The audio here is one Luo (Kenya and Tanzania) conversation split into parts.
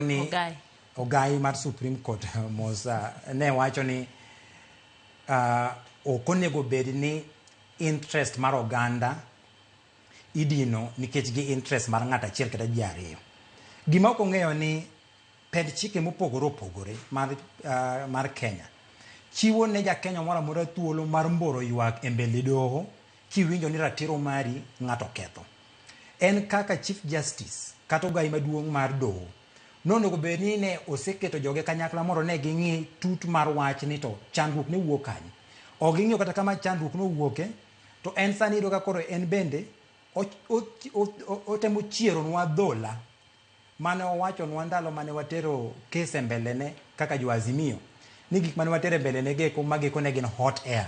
ni Ogai mar Supreme Court Mosa ne wacho ni okonego bed ni interest mar oganda idino nikech gi interest mar ng'at achiel kata ji ariyo. Gima ok ong'eyo ni pend chike mopogore opogore mar Kenya chiwo ne ja Kenya moro amora thuolo mar mboro ywak e mbele doho kiwinjo ni ratiro mari ng'ato ketho. En kaka Chief Justice kata Ogai maduong' mar doho nonego bed ni ne oseketo joge kanyakla moro ne ging'i tut mar wach ni to chandruok ne wuok kanye. Ok ging'iyo kata kama chandruok no wuoke to en sani iyudo ka koro en bende otemo chieronwa dhola mane owachonwa ndalo mane watero kese mbelene kaka jo Azimio ni gik mane watero mbelene geko mageko ne gin hot air.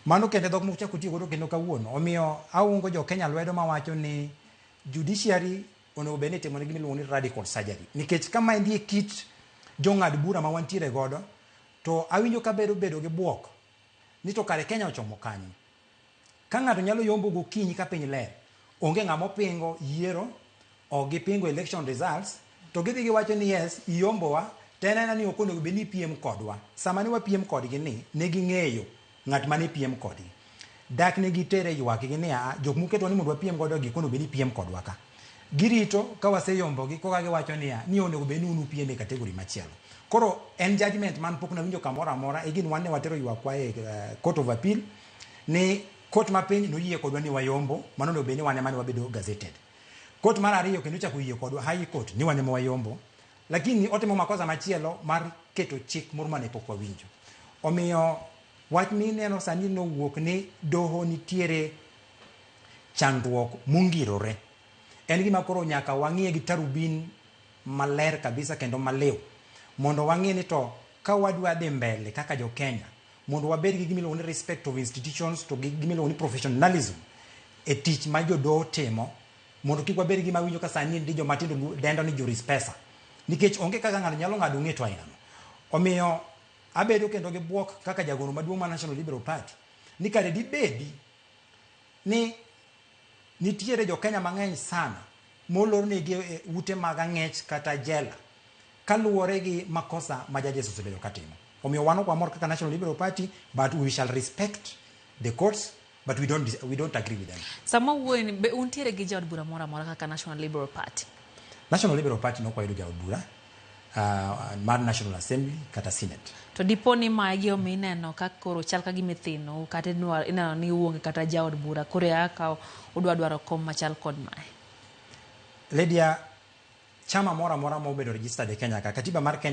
Mano kende dhok mochako tiyo godo kendo kawuono. Omiyo aungo jo Kenya lwedo mawacho ni judiciary onego bed ni timo ne gimiluongo ni radical surgery. Nikech kama endie kit jong'ad bura ma wantiere godo to awinjo ka bedo gi buok ni to kare Kenya ochomo kanyo. Ka ng'ato nyalo yombo gokinyi ka piny ler, onge ng'ama pingo yiero, ok gipingo election results, to gidhi giwacho ni yes, iyombowa, to en ni ok onego bed ni piem kodwa. Sama ne wapiem kodgi ni, ne ging'eyo ng'at mane piem kodgi. Dak ne gitere ywakgi ni jok muketo ni mondo wapiem godo gi kono bed ni piem kodwa ka. Girito ka waseyombogi koka giwacho ni onego bed ni unu piem e kategori machielo. Koro en judgment man pok nawinjo kamoro amora e gin wan ne watero ywakwa e Court of Appeal ni Court ma piny noyie kodwa ni wayombo, mano onego bed ni wan ema ne wabedo gazetted. Court mar ariyo kendo chako yie kodwa High Court ni wan ema wayombo, lakini otimo makosa machielo mar keto chik moro mane pok wawinjo. Omiyo wach mineno sani nowuok ni doho nitiere chandruok mongirore. En gima koro nyaka wang'iye gi tarubin maler kabisa kendo maliw mondo wang'e ni to ka wadwa dhi mbele kaka jo Kenya mondo wabed gi gimiluongo ni respect of institutions to gi gimiluongo ni professionalism e tich ma jo doho timo, mondo kik wabed gi mawinjo ka sani ndi joma tindo dendo ni juris pesa, nikech onge kaka ng'ato nyalo ng'ado ng'eto ainano. Omiyo abedo kendo gi buok kaka jagoro maduong' mar National Liberal Party ni kare dibedi ni nitiere jo Kenya mang'eny sana molornegi ute mag ang'ech kata jela kaluwore gi makosa ma judges osebedo katimo. Omiyo wan ok wamor kaka National Liberal Party, but we shall respect the courts, but we don't agree with them. Sama wuoyni be untiere gi jaod bura moro amora kaka National Liberal Party? National Liberal Party nok wayudo jaod bura mar National Assembly kata Senate. To diponi magi omi ineno ka koro chal ka gimithino kata ineno ni uonge kata jaod bura koro aka udwaro kom machal kod mae. Lydia, chama mora mobedo registered e Kenya ka katiba mar Kenya